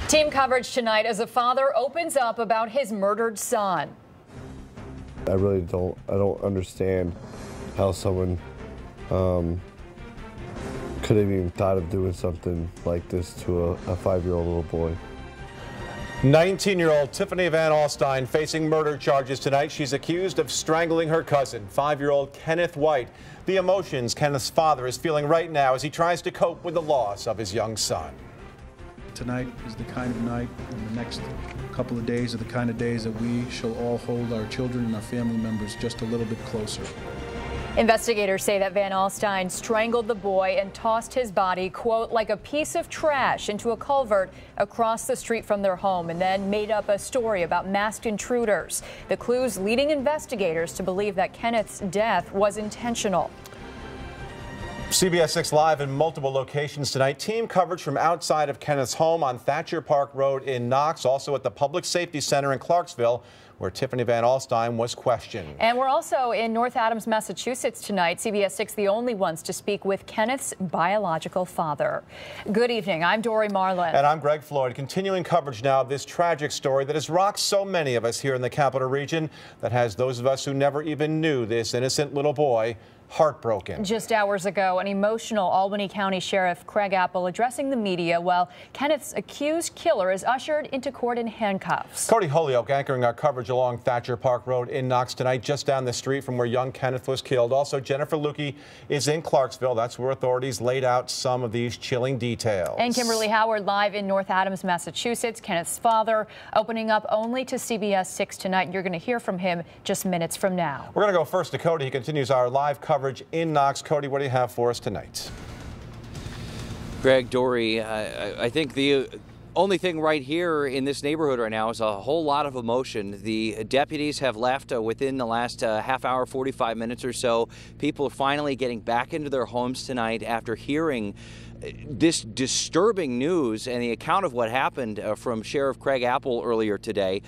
Team coverage tonight as a father opens up about his murdered son. I really don't understand how someone could have even thought of doing something like this to a 5-year-old little boy. 19-year-old Tiffany Van Alstyne facing murder charges tonight. She's accused of strangling her cousin, 5-year-old Kenneth White. The emotions Kenneth's father is feeling right now as he tries to cope with the loss of his young son. Tonight is the kind of night, and the next couple of days are the kind of days that we shall all hold our children and our family members just a little bit closer. Investigators say that Van Alstyne strangled the boy and tossed his body, quote, like a piece of trash into a culvert across the street from their home, and then made up a story about masked intruders. The clues leading investigators to believe that Kenneth's death was intentional. CBS 6 Live in multiple locations tonight. Team coverage from outside of Kenneth's home on Thatcher Park Road in Knox, also at the Public Safety Center in Clarksville, where Tiffany Van Alstyne was questioned. And we're also in North Adams, Massachusetts tonight. CBS 6, the only ones to speak with Kenneth's biological father. Good evening. I'm Dory Marlin. And I'm Greg Floyd. Continuing coverage now of this tragic story that has rocked so many of us here in the capital region, that has those of us who never even knew this innocent little boy heartbroken. Just hours ago, an emotional Albany County Sheriff Craig Apple addressing the media while Kenneth's accused killer is ushered into court in handcuffs. Cody Holyoke anchoring our coverage along Thatcher Park Road in Knox tonight, just down the street from where young Kenneth was killed. Also, Jennifer Lukey is in Clarksville. That's where authorities laid out some of these chilling details. And Kimberly Howard live in North Adams, Massachusetts. Kenneth's father opening up only to CBS 6 tonight. You're going to hear from him just minutes from now. We're going to go first to Cody. He continues our live coverage in Knox. Cody, what do you have for us tonight? Greg, Dory, I think the only thing right here in this neighborhood right now is a whole lot of emotion. The deputies have left within the last half hour, 45 minutes or so. People are finally getting back into their homes tonight after hearing this disturbing news and the account of what happened from Sheriff Craig Apple earlier today.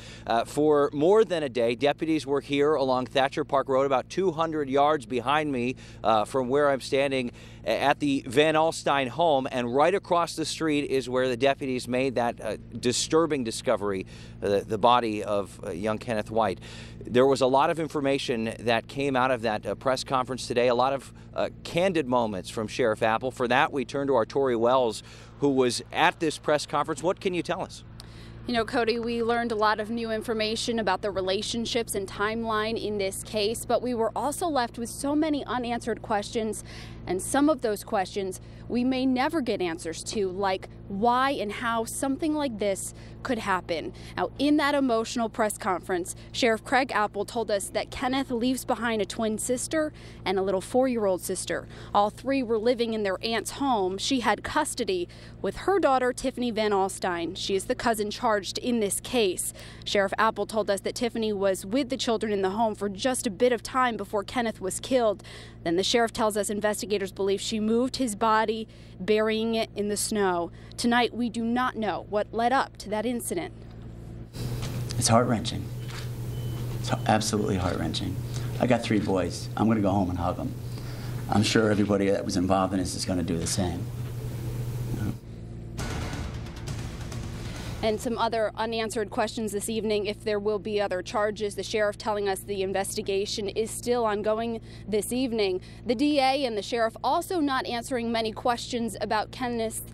For more than a day, deputies were here along Thatcher Park Road, about 200 yards behind me from where I'm standing at the Van Alstyne home, and right across the street is where the deputies made that disturbing discovery, the body of young Kenneth White. There was a lot of information that came out of that press conference today, a lot of candid moments from Sheriff Apple. For that, we turn to our Tori Wells, who was at this press conference. What can you tell us? You know, Cody, we learned a lot of new information about the relationships and timeline in this case, but we were also left with so many unanswered questions, and some of those questions we may never get answers to, like why and how something like this could happen. Now, in that emotional press conference, Sheriff Craig Apple told us that Kenneth leaves behind a twin sister and a little 4-year-old sister. All three were living in their aunt's home. She had custody with her daughter, Tiffany Van Alstyne. She is the cousin charged in this case. Sheriff Apple told us that Tiffany was with the children in the home for just a bit of time before Kenneth was killed. Then the sheriff tells us investigators believe she moved his body, burying it in the snow. Tonight, we do not know what led up to that incident. It's heart-wrenching. It's absolutely heart-wrenching. I got 3 boys. I'm going to go home and hug them. I'm sure everybody that was involved in this is going to do the same. And some other unanswered questions this evening, if there will be other charges. The sheriff telling us the investigation is still ongoing this evening. The DA and the sheriff also not answering many questions about Kenneth's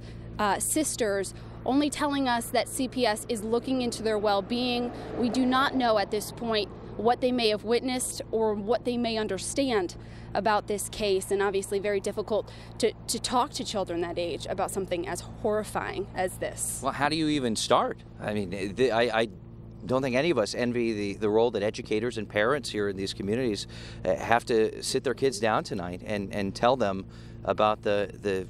sisters, only telling us that CPS is looking into their well-being. We do not know at this point what they may have witnessed or what they may understand about this case, and obviously very difficult to talk to children that age about something as horrifying as this. Well, how do you even start? I mean, I don't think any of us envy the role that educators and parents here in these communities have to sit their kids down tonight and tell them about the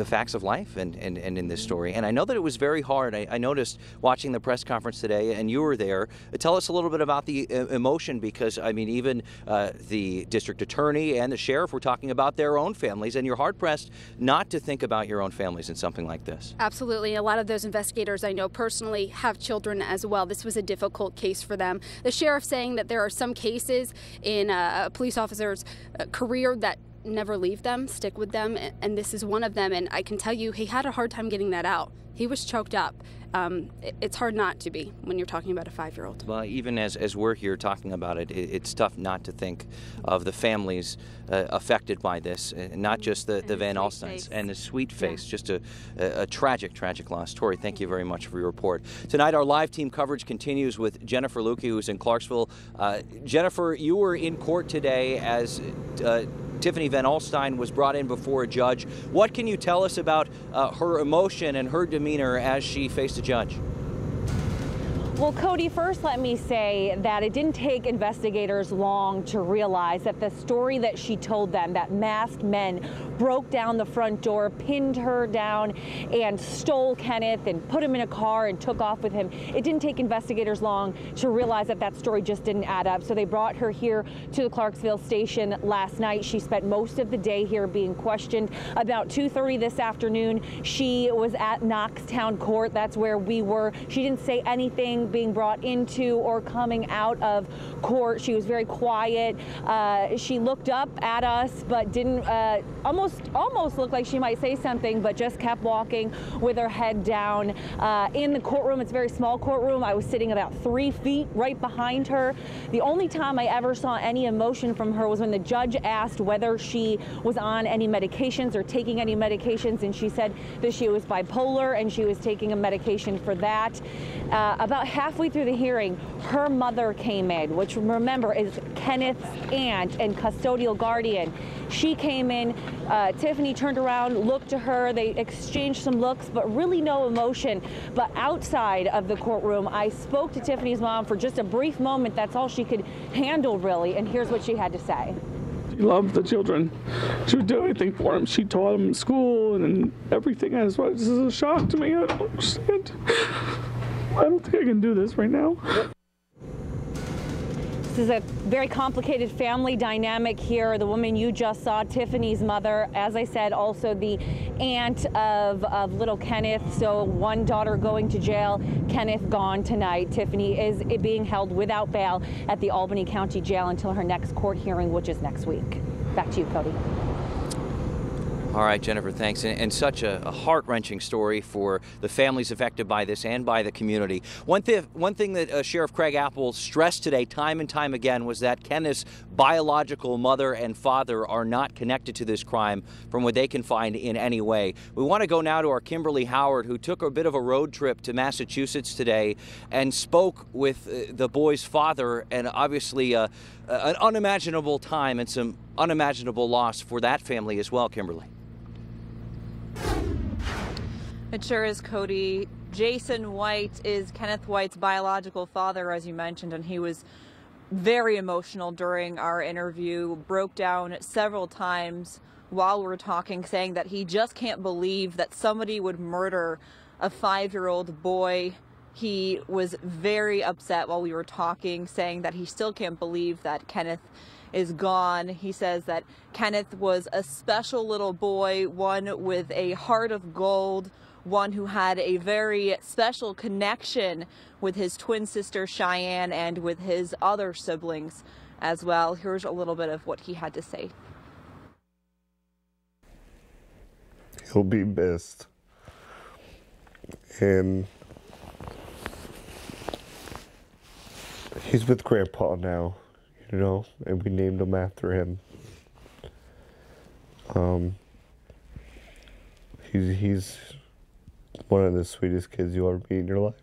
facts of life and in this story. And I know that it was very hard. I noticed watching the press conference today, and you were there. Tell us a little bit about the emotion, because, I mean, even the district attorney and the sheriff were talking about their own families, and you're hard-pressed not to think about your own families in something like this. Absolutely. A lot of those investigators I know personally have children as well. This was a difficult case for them. The sheriff saying that there are some cases in a police officer's career that never leave them, stick with them, and this is one of them. And I can tell you, he had a hard time getting that out. He was choked up. It's hard not to be when you're talking about a 5-year-old. Well, even as we're here talking about it, it's tough not to think of the families affected by this, not just the Van Alstynes and the sweet face. Just a tragic, tragic loss. Tori, thank you very much for your report. Tonight, our live team coverage continues with Jennifer Lukey, who's in Clarksville. Jennifer, you were in court today as Tiffany Van Alstyne was brought in before a judge. What can you tell us about her emotion and her demeanor as she faced a judge? Well, Cody, first let me say that it didn't take investigators long to realize that the story that she told them, that masked men broke down the front door, pinned her down, and stole Kenneth and put him in a car and took off with him. It didn't take investigators long to realize that that story just didn't add up. So they brought her here to the Clarksville station last night. She spent most of the day here being questioned. About 2:30 this afternoon, she was at Knoxtown Court. That's where we were. She didn't say anything being brought into or coming out of court. She was very quiet. She looked up at us, but didn't almost looked like she might say something, but just kept walking with her head down. In the courtroom, it's a very small courtroom. I was sitting about 3 feet right behind her. The only time I ever saw any emotion from her was when the judge asked whether she was on any medications or taking any medications, and she said that she was bipolar and she was taking a medication for that. About halfway through the hearing, her mother came in, which, remember, is Kenneth's aunt and custodial guardian. She came in. Tiffany turned around, looked to her. They exchanged some looks, but really no emotion. But outside of the courtroom, I spoke to Tiffany's mom for just a brief moment. That's all she could handle, really. And here's what she had to say. She loved the children. She would do anything for them. She taught them in school and everything. This is a shock to me. I don't understand. I don't think I can do this right now. This is a very complicated family dynamic here. The woman you just saw, Tiffany's mother, as I said, also the aunt of little Kenneth. So one daughter going to jail, Kenneth gone tonight. Tiffany is being held without bail at the Albany County Jail until her next court hearing, which is next week. Back to you, Cody. All right, Jennifer, thanks. And such a heart-wrenching story for the families affected by this and by the community. One thing that Sheriff Craig Apple stressed today time and time again was that Kenneth's biological mother and father are not connected to this crime from what they can find in any way. We want to go now to our Kimberly Howard, who took a bit of a road trip to Massachusetts today and spoke with the boy's father, and obviously an unimaginable time and some unimaginable loss for that family as well, Kimberly. It sure is, Cody. Jason White is Kenneth White's biological father, as you mentioned, and he was very emotional during our interview, broke down several times while we were talking, saying that he just can't believe that somebody would murder a 5-year-old boy. He was very upset while we were talking, saying that he still can't believe that Kenneth is gone. He says that Kenneth was a special little boy, one with a heart of gold, one who had a very special connection with his twin sister Cheyenne and with his other siblings as well. Here's a little bit of what he had to say. He'll be missed. And he's with Grandpa now, you know, and we named him after him. He's one of the sweetest kids you'll ever meet in your life.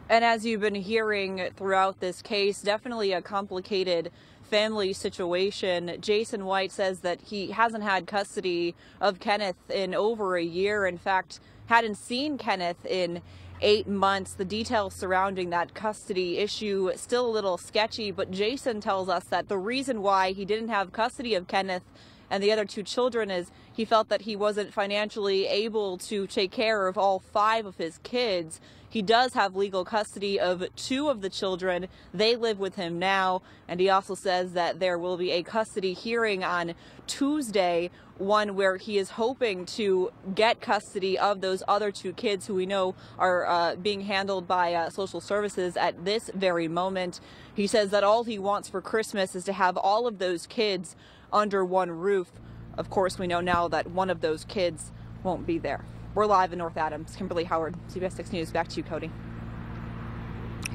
And as you've been hearing throughout this case, definitely a complicated family situation. Jason White says that he hasn't had custody of Kenneth in over a year. In fact, hadn't seen Kenneth in 8 months. The details surrounding that custody issue still a little sketchy, but Jason tells us that the reason why he didn't have custody of Kenneth and the other 2 children is he felt that he wasn't financially able to take care of all 5 of his kids. He does have legal custody of 2 of the children. They live with him now, and he also says that there will be a custody hearing on Tuesday, one where he is hoping to get custody of those other 2 kids who we know are being handled by social services at this very moment. He says that all he wants for Christmas is to have all of those kids under one roof. Of course, we know now that one of those kids won't be there. We're live in North Adams. Kimberly Howard, CBS 6 News. Back to you, Cody.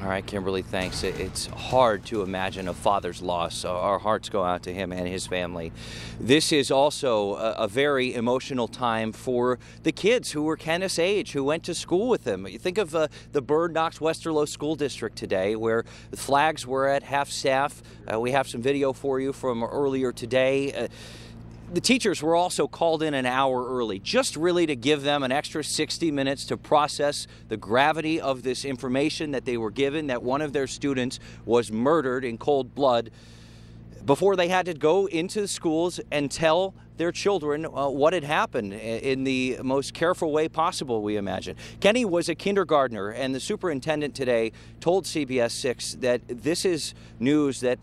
All right, Kimberly, thanks. It's hard to imagine a father's loss. Our hearts go out to him and his family. This is also a very emotional time for the kids who were Kenneth's age, who went to school with him. You think of the Bird Knox Westerlo School District today, where the flags were at half staff. We have some video for you from earlier today. The teachers were also called in an hour early, just really to give them an extra 60 minutes to process the gravity of this information that they were given, that one of their students was murdered in cold blood, before they had to go into the schools and tell their children what had happened in the most careful way possible, we imagine. Kenny was a kindergartner, and the superintendent today told CBS 6 that this is news that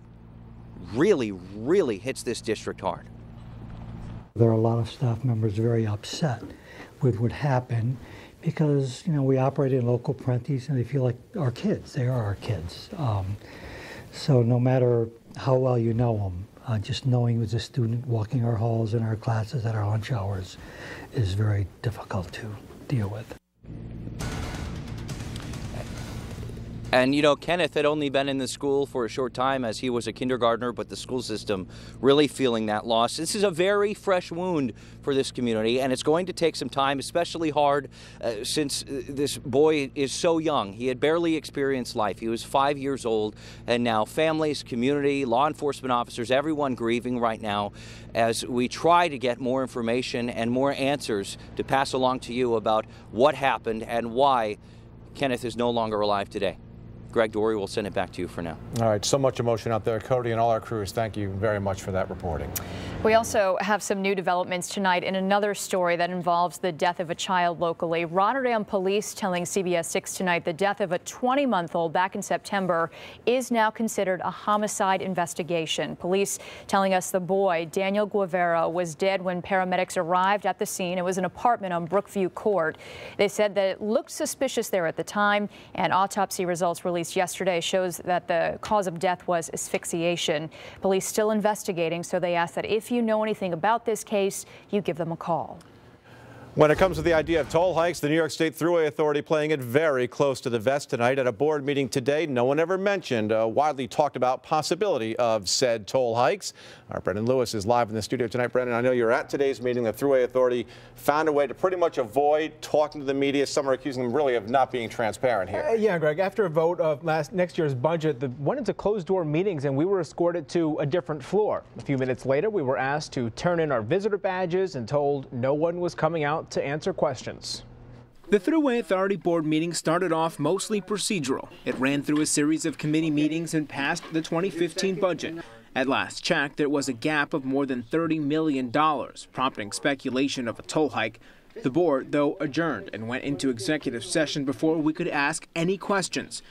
really, really hits this district hard. There are a lot of staff members very upset with what happened because, you know, we operate in local parentheses and they feel like our kids. They are our kids. So no matter how well you know them, just knowing as a student walking our halls in our classes at our lunch hours is very difficult to deal with. And, you know, Kenneth had only been in the school for a short time as he was a kindergartner, but the school system really feeling that loss. This is a very fresh wound for this community, and it's going to take some time, especially hard since this boy is so young. He had barely experienced life. He was 5 years old, and now families, community, law enforcement officers, everyone grieving right now as we try to get more information and more answers to pass along to you about what happened and why Kenneth is no longer alive today. Greg Dory will send it back to you for now. All right, so much emotion out there, Cody, and all our crews. Thank you very much for that reporting. We also have some new developments tonight in another story that involves the death of a child locally. Rotterdam police telling CBS 6 tonight the death of a 20-month-old back in September is now considered a homicide investigation. Police telling us the boy, Daniel Guevara, was dead when paramedics arrived at the scene. It was an apartment on Brookview Court. They said that it looked suspicious there at the time, and autopsy results released yesterday shows that the cause of death was asphyxiation. Police still investigating, so they ask that if you know anything about this case, you give them a call. When it comes to the idea of toll hikes, the New York State Thruway Authority playing it very close to the vest tonight. At a board meeting today, no one ever mentioned a widely talked about possibility of said toll hikes. Our Brendan Lewis is live in the studio tonight. Brendan, I know you're at today's meeting. The Thruway Authority found a way to pretty much avoid talking to the media. Some are accusing them really of not being transparent here. Yeah, Greg, after a vote of next year's budget, they went into closed-door meetings and we were escorted to a different floor. A few minutes later, we were asked to turn in our visitor badges and told no one was coming out to answer questions. The Thruway Authority board meeting started off mostly procedural. It ran through a series of committee meetings and passed the 2015 budget. At last check, there was a gap of more than $30 million, prompting speculation of a toll hike. The board, though, adjourned and went into executive session before we could ask any questions.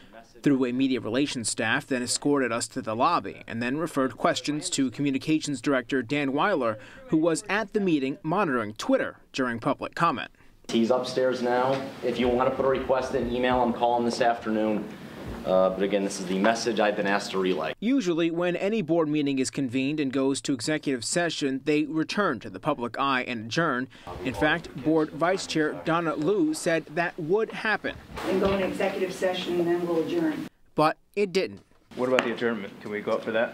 Thruway media relations staff then escorted us to the lobby and then referred questions to communications director Dan Weiler, who was at the meeting monitoring Twitter during public comment. He's upstairs now. If you want to put a request in email, I'm calling this afternoon. But again, this is the message I've been asked to relay. Usually, when any board meeting is convened and goes to executive session, they return to the public eye and adjourn. In fact, Board Vice Chair Donna Liu said that would happen. And go into executive session and then we'll adjourn. But it didn't. What about the adjournment? Can we go up for that?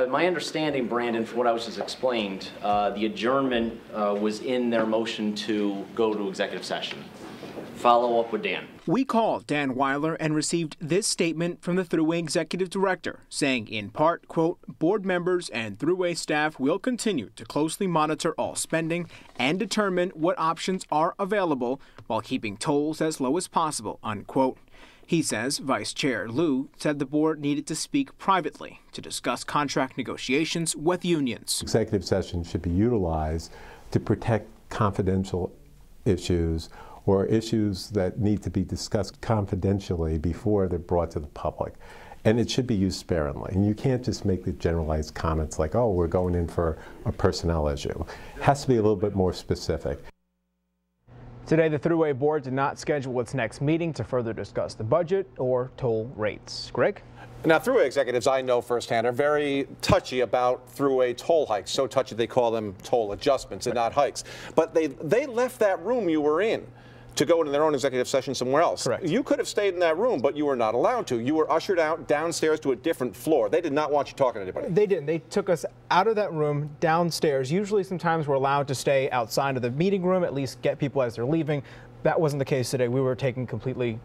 My understanding, Brandon, for what I was just explained, the adjournment was in their motion to go to executive session. Follow up with Dan. We called Dan Weiler and received this statement from the Thruway executive director, saying in part, quote, board members and Thruway staff will continue to closely monitor all spending and determine what options are available while keeping tolls as low as possible, unquote. He says Vice Chair Liu said the board needed to speak privately to discuss contract negotiations with unions. Executive session should be utilized to protect confidential issues or issues that need to be discussed confidentially before they're brought to the public. And it should be used sparingly. And you can't just make the generalized comments like, oh, we're going in for a personnel issue. It has to be a little bit more specific. Today, the Thruway Board did not schedule its next meeting to further discuss the budget or toll rates. Greg? Now, Thruway executives I know firsthand are very touchy about Thruway toll hikes. So touchy they call them toll adjustments and not hikes. But they left that room you were in to go into their own executive session somewhere else. Correct. You could have stayed in that room, but you were not allowed to. You were ushered out downstairs to a different floor. They did not want you talking to anybody. They didn't. They took us out of that room downstairs. Usually sometimes we're allowed to stay outside of the meeting room, at least get people as they're leaving. That wasn't the case today. We were taken completely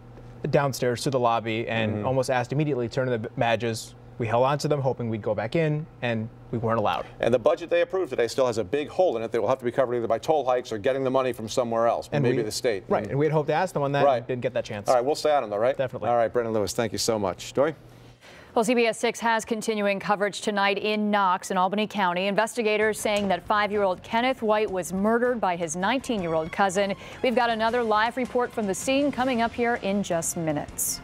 downstairs to the lobby and almost asked immediately to turn in the badges. We held on to them, hoping we'd go back in, and we weren't allowed. And the budget they approved today still has a big hole in it that will have to be covered either by toll hikes or getting the money from somewhere else, and maybe the state. Right, and we had hoped to ask them on that, and didn't get that chance. All right, we'll stay on them, though, right? Definitely. All right, Brendan Lewis, thank you so much. Dory? Well, CBS 6 has continuing coverage tonight in Knox in Albany County. Investigators saying that 5-year-old Kenneth White was murdered by his 19-year-old cousin. We've got another live report from the scene coming up here in just minutes.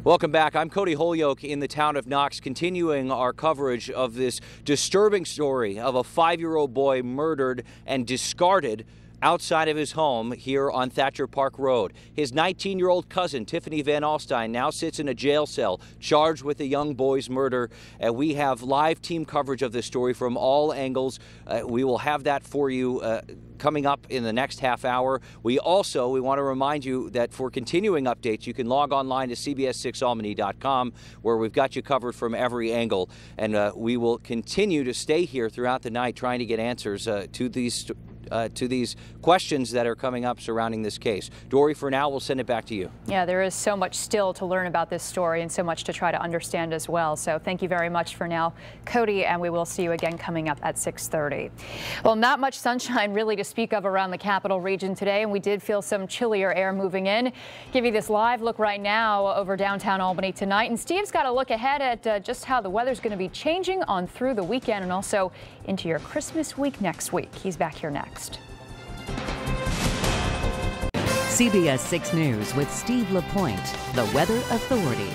Welcome back. I'm Cody Holyoke in the town of Knox, continuing our coverage of this disturbing story of a 5-year-old boy murdered and discarded outside of his home here on Thatcher Park Road. His 19-year-old cousin, Tiffany Van Alstyne, now sits in a jail cell charged with the young boy's murder. We have live team coverage of this story from all angles. We will have that for you coming up in the next half hour. We want to remind you that for continuing updates, you can log online to CBS6Albany.com, where we've got you covered from every angle. And we will continue to stay here throughout the night trying to get answers to these questions that are coming up surrounding this case. Dory, for now, we'll send it back to you. Yeah, there is so much still to learn about this story and so much to try to understand as well. So thank you very much for now, Cody, and we will see you again coming up at 6:30. Well, not much sunshine really to speak of around the capital region today, and we did feel some chillier air moving in. Give you this live look right now over downtown Albany tonight, and Steve's got a look ahead at just how the weather's going to be changing on through the weekend and also into your Christmas week next week. He's back here next. CBS 6 News with Steve LaPointe, the Weather Authority.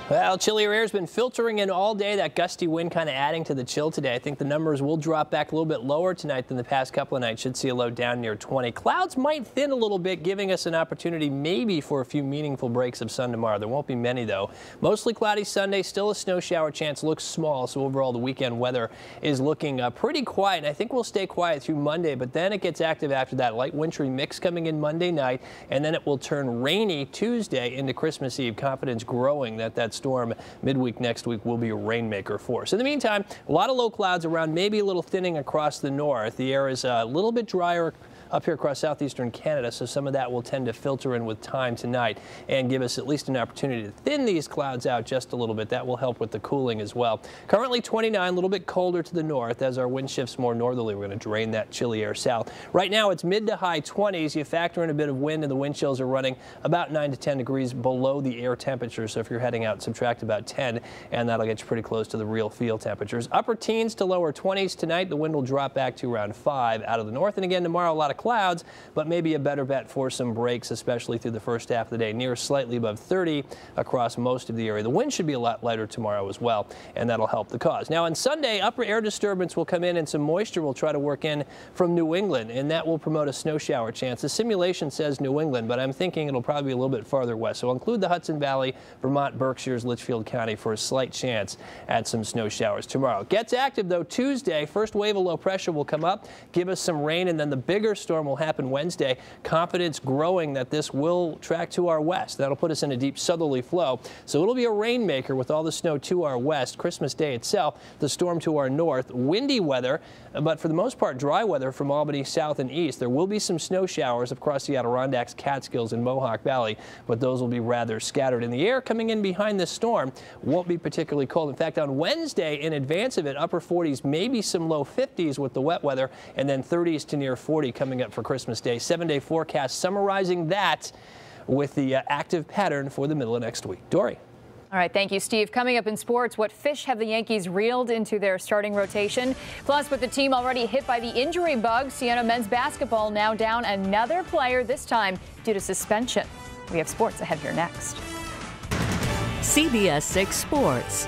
Well, chillier air has been filtering in all day. That gusty wind kind of adding to the chill today. I think the numbers will drop back a little bit lower tonight than the past couple of nights. Should see a low down near 20. Clouds might thin a little bit, giving us an opportunity maybe for a few meaningful breaks of sun tomorrow. There won't be many, though. Mostly cloudy Sunday. Still a snow shower chance. Looks small, so overall the weekend weather is looking pretty quiet. And I think we'll stay quiet through Monday, but then it gets active after that. Light wintry mix coming in Monday night, and then it will turn rainy Tuesday into Christmas Eve. Confidence growing that storm midweek next week will be a rainmaker for us. In the meantime, a lot of low clouds around, maybe a little thinning across the north. The air is a little bit drier up here across southeastern Canada, so some of that will tend to filter in with time tonight and give us at least an opportunity to thin these clouds out just a little bit. That will help with the cooling as well. Currently 29, a little bit colder to the north as our wind shifts more northerly. We're going to drain that chilly air south. Right now it's mid to high 20s. You factor in a bit of wind and the wind chills are running about 9 to 10 degrees below the air temperature. So if you're heading out, subtract about 10 and that'll get you pretty close to the real field temperatures. Upper teens to lower 20s tonight. The wind will drop back to around 5 out of the north. And again, tomorrow a lot of clouds, but maybe a better bet for some breaks, especially through the first half of the day, near slightly above 30 across most of the area. The wind should be a lot lighter tomorrow as well, and that'll help the cause. Now on Sunday, upper air disturbance will come in and some moisture will try to work in from New England, and that will promote a snow shower chance. The simulation says New England, but I'm thinking it'll probably be a little bit farther west. So I'll include the Hudson Valley, Vermont, Berkshires, Litchfield County for a slight chance at some snow showers tomorrow. Gets active though Tuesday. First wave of low pressure will come up, give us some rain, and then the bigger storm will happen Wednesday. Confidence growing that this will track to our west. That'll put us in a deep southerly flow. So it'll be a rainmaker with all the snow to our west. Christmas Day itself, the storm to our north. Windy weather, but for the most part dry weather from Albany south and east. There will be some snow showers across the Adirondacks, Catskills, and Mohawk Valley, but those will be rather scattered. In the air coming in behind this storm won't be particularly cold. In fact, on Wednesday, in advance of it, upper 40s, maybe some low 50s with the wet weather, and then 30s to near 40 coming up for Christmas Day. 7-day forecast summarizing that. with the active pattern for the middle of next week. Dory. All right, thank you, Steve. Coming up in sports, what fish have the Yankees reeled into their starting rotation? Plus, with the team already hit by the injury bug, Siena men's basketball now down another player, this time due to suspension. We have sports ahead here next. CBS 6 Sports.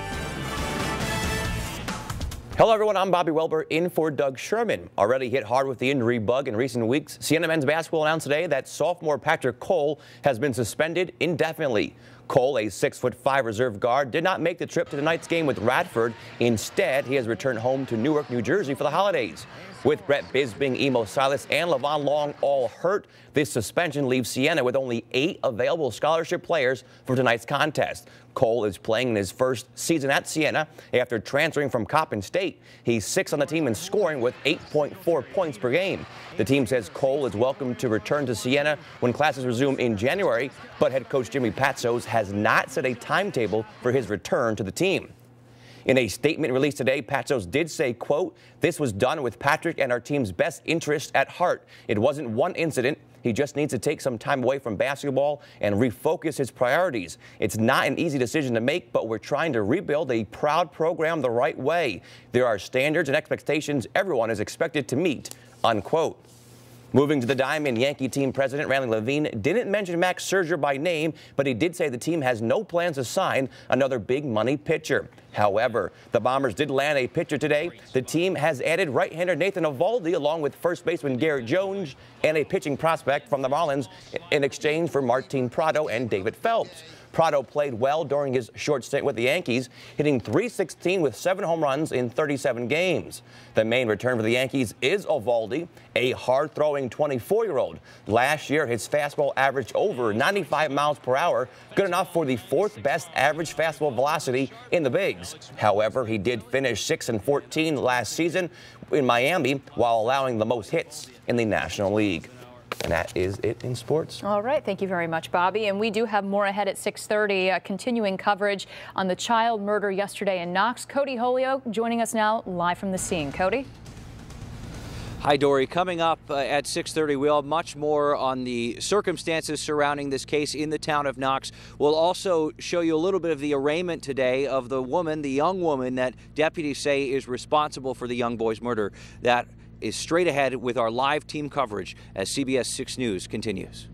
Hello, everyone. I'm Bobby Welber in for Doug Sherman. Already hit hard with the injury bug in recent weeks, Siena men's basketball announced today that sophomore Patrick Cole has been suspended indefinitely. Cole, a 6'5" reserve guard, did not make the trip to tonight's game with Radford. Instead, he has returned home to Newark, New Jersey for the holidays. With Brett Bisbing, Emo Silas, and Levon Long all hurt, this suspension leaves Siena with only 8 available scholarship players for tonight's contest. Cole is playing in his first season at Siena after transferring from Coppin State. He's 6th on the team in scoring with 8.4 points per game. The team says Cole is welcome to return to Siena when classes resume in January, but head coach Jimmy Patsos has not set a timetable for his return to the team. In a statement released today, Patsos did say, quote, "This was done with Patrick and our team's best interest at heart. It wasn't one incident. He just needs to take some time away from basketball and refocus his priorities. It's not an easy decision to make, but we're trying to rebuild a proud program the right way. There are standards and expectations everyone is expected to meet," unquote. Moving to the Diamond, Yankee team president Randy Levine didn't mention Max Scherzer by name, but he did say the team has no plans to sign another big money pitcher. However, the Bombers did land a pitcher today. The team has added right-hander Nathan Eovaldi along with first baseman Garrett Jones and a pitching prospect from the Marlins in exchange for Martin Prado and David Phelps. Prado played well during his short stint with the Yankees, hitting .316 with 7 home runs in 37 games. The main return for the Yankees is Eovaldi, a hard-throwing 24-year-old. Last year, his fastball averaged over 95 miles per hour, good enough for the 4th best average fastball velocity in the bigs. However, he did finish 6-14 last season in Miami while allowing the most hits in the National League. And that is it in sports. All right. Thank you very much, Bobby. And we do have more ahead at 6:30, continuing coverage on the child murder yesterday in Knox. Cody Holyoke joining us now live from the scene. Cody? Hi, Dory. Coming up at 6:30, we'll have much more on the circumstances surrounding this case in the town of Knox. We'll also show you a little bit of the arraignment today of the woman, the young woman that deputies say is responsible for the young boy's murder. That is straight ahead with our live team coverage as CBS 6 News continues.